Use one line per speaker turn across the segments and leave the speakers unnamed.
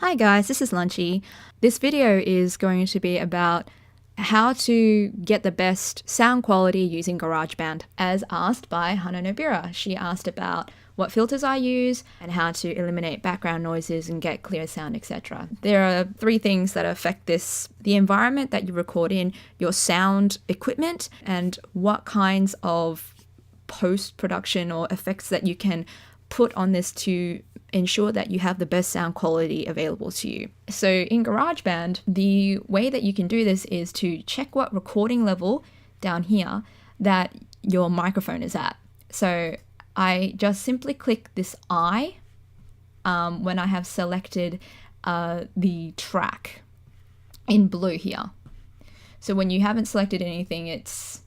Hi guys, this is Lunchy. This video is going to be about how to get the best sound quality using Garageband, as asked by Hana Nobira. She asked about what filters I use and how to eliminate background noises and get clear sound, etc. There are three things that affect this: the environment that you record in, your sound equipment, and what kinds of post-production or effects that you can put on this to ensure that you have the best sound quality available to you. So in GarageBand, the way that you can do this is to check what recording level down here that your microphone is at. So I just simply click this I when I have selected the track in blue here. So when you haven't selected anything, it's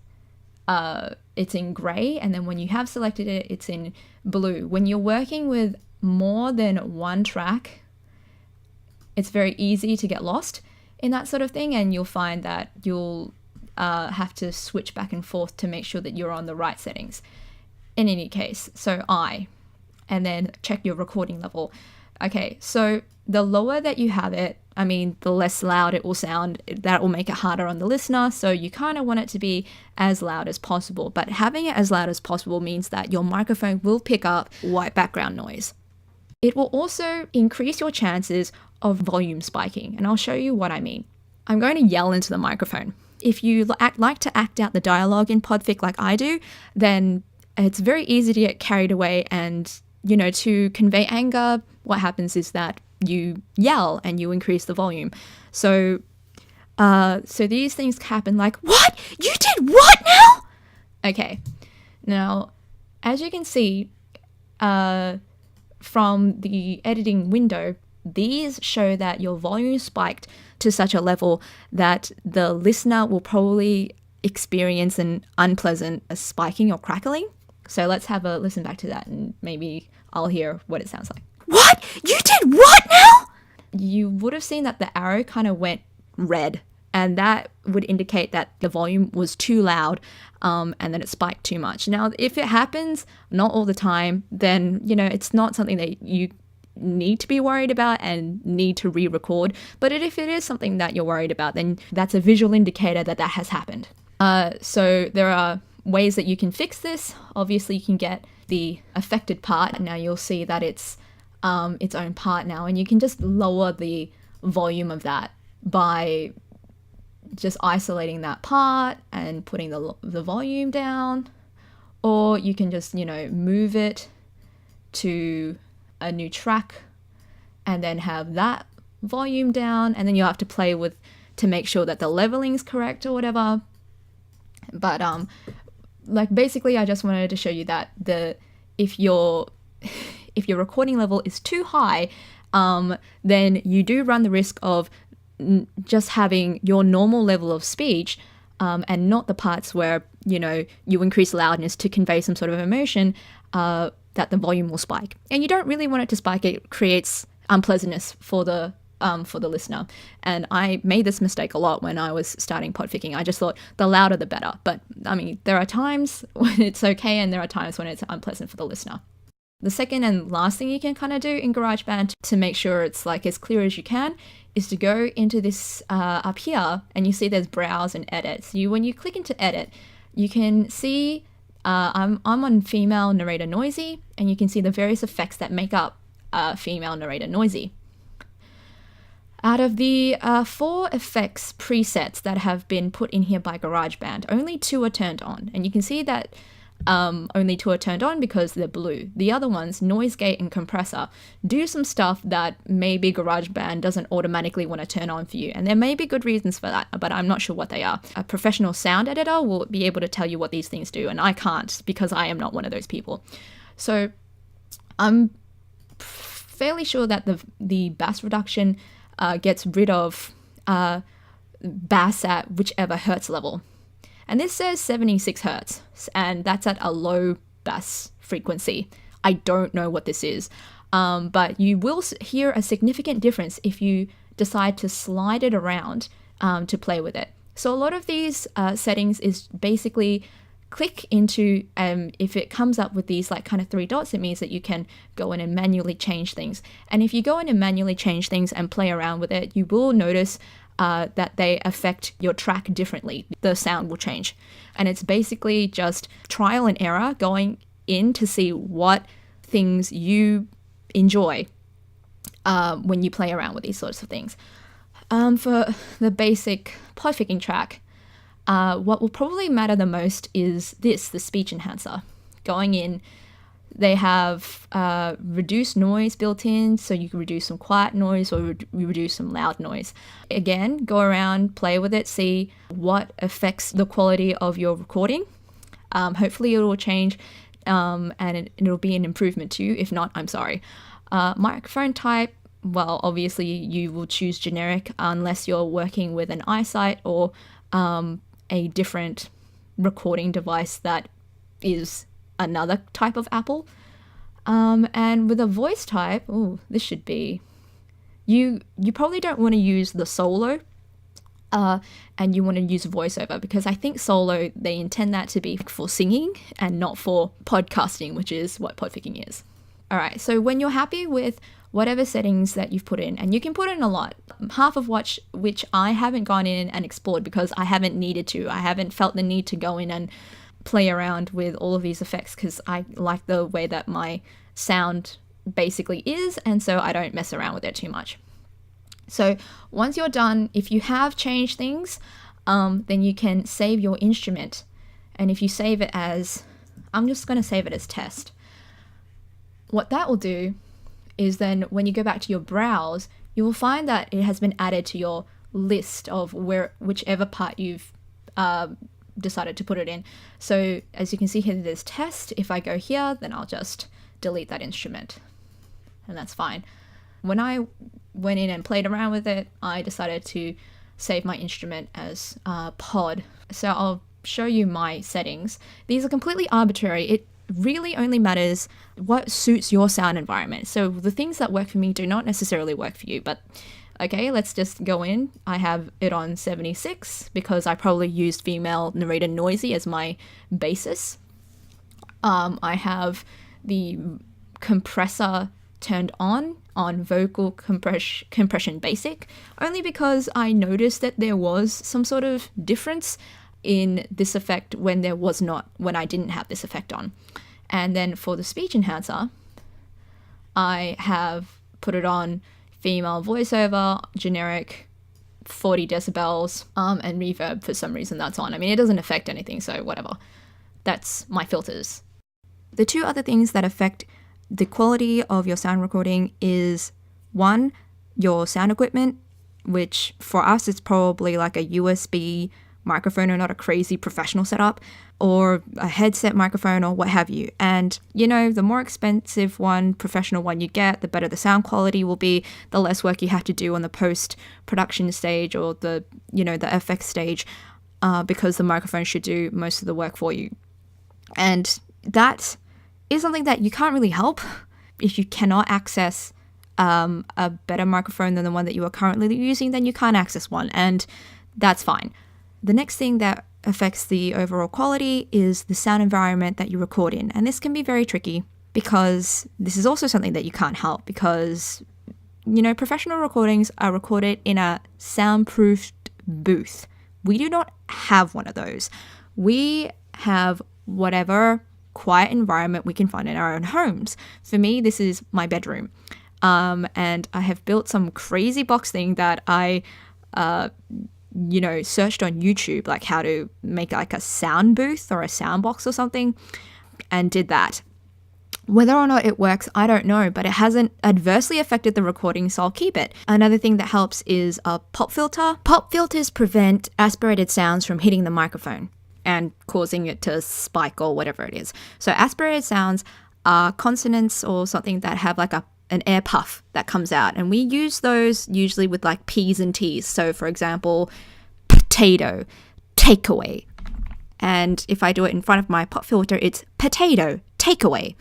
in gray, and then when you have selected it, it's in blue. When you're working with more than one track, it's very easy to get lost in that sort of thing, and you'll find that you'll have to switch back and forth to make sure that you're on the right settings. In any case, so and then check your recording level. Okay, so the lower that you have it, I mean, the less loud it will sound. That will make it harder on the listener, so you kind of want it to be as loud as possible. But having it as loud as possible means that your microphone will pick up white background noise. It will also increase your chances of volume spiking, and I'll show you what I mean. I'm going to yell into the microphone. If you like to act out the dialogue in Podfic like I do, then it's very easy to get carried away, and to convey anger, what happens is that you yell and you increase the volume. So these things happen like, what? You did what now? Okay. Now, as you can see, from the editing window, these show that your volume spiked to such a level that the listener will probably experience an unpleasant spiking or crackling. So let's have a listen back to that, and maybe I'll hear what it sounds like. What? You did what now? You would have seen that the arrow kind of went red, and that would indicate that the volume was too loud, and then it spiked too much. Now, if it happens, not all the time, then, it's not something that you need to be worried about and need to re-record. But if it is something that you're worried about, then that's a visual indicator that that has happened. So there are ways that you can fix this. Obviously, you can get the affected part. Now you'll see that it's its own part now, and you can just lower the volume of that by just isolating that part and putting the volume down, or you can just move it to a new track and then have that volume down, and then you'll have to play with to make sure that the leveling's correct or whatever. But basically, I just wanted to show you that if your recording level is too high, then you do run the risk of just having your normal level of speech, and not the parts where you increase loudness to convey some sort of emotion, that the volume will spike. And you don't really want it to spike. It creates unpleasantness for the listener. And I made this mistake a lot when I was starting podficking. I just thought the louder the better. But I mean, there are times when it's okay, and there are times when it's unpleasant for the listener. The second and last thing you can kind of do in GarageBand to make sure it's as clear as you can is to go into this up here, and you see there's browse and edit. So when you click into edit, you can see I'm on female narrator noisy, and you can see the various effects that make up female narrator noisy. Out of the 4 effects presets that have been put in here by GarageBand, only 2 are turned on. And you can see that only 2 are turned on because they're blue. The other ones, noise gate and compressor, do some stuff that maybe GarageBand doesn't automatically want to turn on for you. And there may be good reasons for that, but I'm not sure what they are. A professional sound editor will be able to tell you what these things do, and I can't because I am not one of those people. So I'm fairly sure that the bass reduction gets rid of bass at whichever hertz level. And this says 76 hertz, and that's at a low bass frequency. I don't know what this is, but you will hear a significant difference if you decide to slide it around to play with it. So a lot of these settings is basically click into, if it comes up with these like kind of 3 dots, it means that you can go in and manually change things. And if you go in and manually change things and play around with it, you will notice that they affect your track differently. The sound will change. And it's basically just trial and error, going in to see what things you enjoy when you play around with these sorts of things. For the basic podficking track, what will probably matter the most is the speech enhancer. Going in, they have reduced noise built in, so you can reduce some quiet noise or reduce some loud noise. Again, go around, play with it, see what affects the quality of your recording. Hopefully it will change and it'll be an improvement to you. If not, I'm sorry. Microphone type, well, obviously you will choose generic unless you're working with an iSight or a different recording device that is another type of Apple. And with a voice type, this should be, you probably don't want to use the solo, and you want to use voiceover, because I think solo, they intend that to be for singing and not for podcasting, which is what podficking is. All right, so when you're happy with whatever settings that you've put in, and you can put in a lot, half of which I haven't gone in and explored because I haven't needed to. I haven't felt the need to go in and play around with all of these effects because I like the way that my sound basically is, and so I don't mess around with it too much. So once you're done, if you have changed things, then you can save your instrument. And if you save it as, I'm just going to save it as test. What that will do is then when you go back to your browse, you will find that it has been added to your list of whichever part you've decided to put it in. So as you can see here, there's test. If I go here, then I'll just delete that instrument, and that's fine. When I went in and played around with it, I decided to save my instrument as pod. So I'll show you my settings. These are completely arbitrary. It really only matters what suits your sound environment. So the things that work for me do not necessarily work for you, but okay, let's just go in. I have it on 76 because I probably used female narrator noisy as my basis. I have the compressor turned on vocal compression basic, only because I noticed that there was some sort of difference in this effect when I didn't have this effect on. And then for the speech enhancer, I have put it on female voiceover, generic, 40 decibels, and reverb. For some reason that's on. I mean, it doesn't affect anything, so whatever. That's my filters. The two other things that affect the quality of your sound recording is, one, your sound equipment, which for us it's probably like a USB microphone or not a crazy professional setup, or a headset microphone or what have you. And the more expensive one, professional one you get, the better the sound quality will be, the less work you have to do on the post-production stage or the FX stage, because the microphone should do most of the work for you. And that is something that you can't really help if you cannot access a better microphone than the one that you are currently using. Then you can't access one, and that's fine. The next thing that affects the overall quality is the sound environment that you record in, and this can be very tricky because this is also something that you can't help, because professional recordings are recorded in a soundproofed booth. We do not have one of those. We have whatever quiet environment we can find in our own homes. For me, this is my bedroom. And I have built some crazy box thing that I, searched on YouTube, like how to make like a sound booth or a sound box or something, and did that. Whether or not it works, I don't know, but it hasn't adversely affected the recording, so I'll keep it. Another thing that helps is a pop filter. Pop filters prevent aspirated sounds from hitting the microphone and causing it to spike or whatever it is. So aspirated sounds are consonants or something that have like an air puff that comes out, and we use those usually with like P's and T's. So for example, potato, takeaway. And if I do it in front of my pop filter, it's potato, takeaway.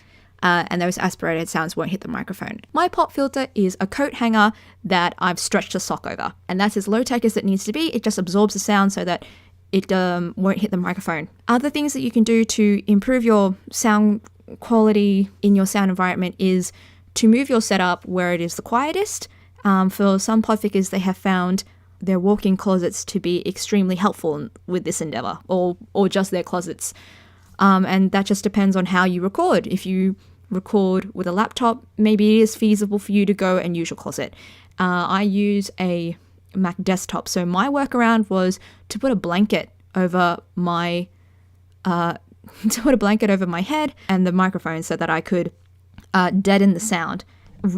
And those aspirated sounds won't hit the microphone. My pop filter is a coat hanger that I've stretched a sock over, and that's as low tech as it needs to be. It just absorbs the sound so that it won't hit the microphone. Other things that you can do to improve your sound quality in your sound environment is to move your setup where it is the quietest. For some podfickers, they have found their walk-in closets to be extremely helpful with this endeavor, or just their closets. And that just depends on how you record. If you record with a laptop, maybe it is feasible for you to go and use your closet. I use a Mac desktop, so my workaround was to put a blanket over my head and the microphone so that I could deaden the sound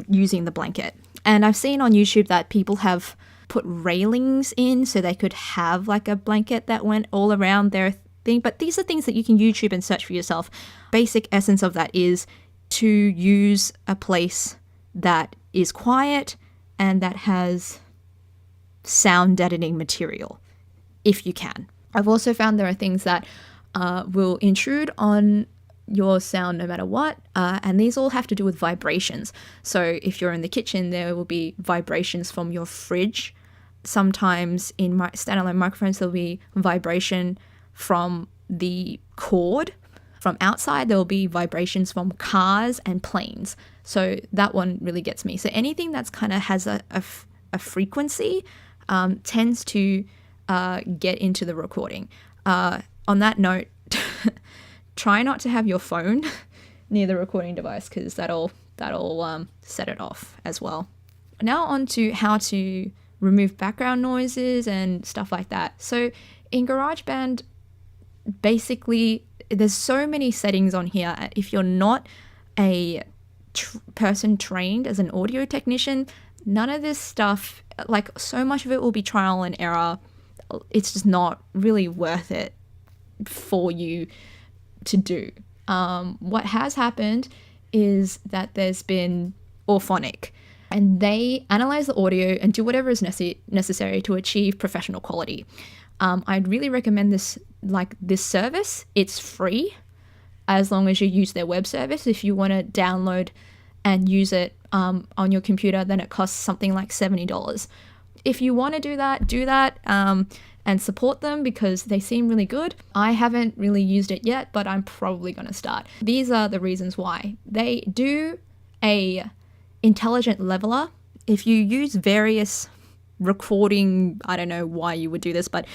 using the blanket. And I've seen on YouTube that people have put railings in so they could have like a blanket that went all around their thing. But these are things that you can YouTube and search for yourself. Basic essence of that is to use a place that is quiet and that has sound deadening material, if you can. I've also found there are things that will intrude on your sound no matter what, and these all have to do with vibrations. So if you're in the kitchen, there will be vibrations from your fridge. Sometimes in standalone microphones, there'll be vibration from the cord. From outside, there will be vibrations from cars and planes. So that one really gets me. So anything that's kind of has a frequency tends to get into the recording. On that note, try not to have your phone near the recording device, because that'll set it off as well. Now on to how to remove background noises and stuff like that. So in GarageBand, basically, there's so many settings on here. If you're not a person trained as an audio technician, none of this stuff, like so much of it will be trial and error. It's just not really worth it for you to do. What has happened is that there's been Auphonic, and they analyze the audio and do whatever is necessary to achieve professional quality. I'd really recommend this service. It's free as long as you use their web service. If you want to download and use it on your computer, then it costs something like $70. If you want to do that and support them, because they seem really good. I haven't really used it yet, but I'm probably going to start. These are the reasons why. They do a intelligent leveler. If you use various recording, I don't know why you would do this, but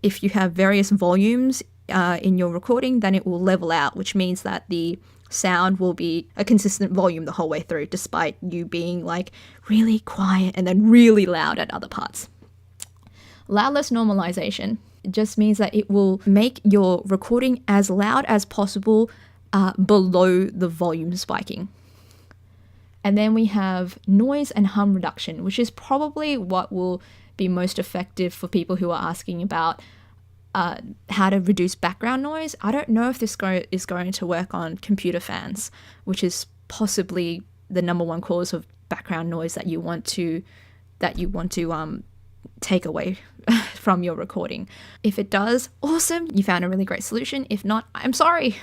if you have various volumes in your recording, then it will level out, which means that the sound will be a consistent volume the whole way through, despite you being like really quiet and then really loud at other parts. Loudness normalization just means that it will make your recording as loud as possible below the volume spiking. And then we have noise and hum reduction, which is probably what will be most effective for people who are asking about how to reduce background noise. I don't know if this is going to work on computer fans, which is possibly the number one cause of background noise that you want to take away from your recording. If it does, awesome, you found a really great solution. If not, I'm sorry.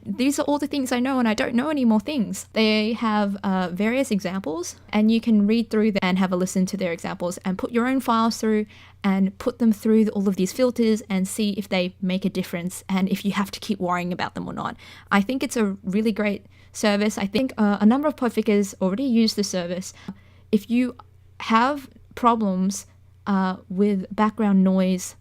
These are all the things I know, and I don't know any more things. They have various examples, and you can read through them and have a listen to their examples and put your own files through and put them through all of these filters and see if they make a difference and if you have to keep worrying about them or not. I think it's a really great service. I think a number of podfickers already use the service. If you have problems with background noise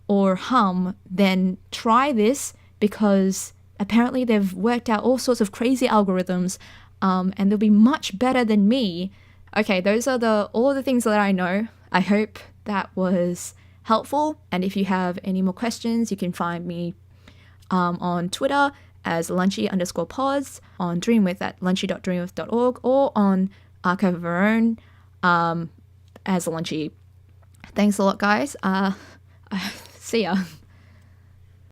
or hum, then try this, because apparently they've worked out all sorts of crazy algorithms, and they'll be much better than me. Okay, those are all the things that I know. I hope that was helpful, and if you have any more questions, you can find me on Twitter as lunchy_pods, on Dreamwith at lunchy.dreamwith.org, or on Archive of Our Own as Lunchy. Thanks a lot, guys. See ya.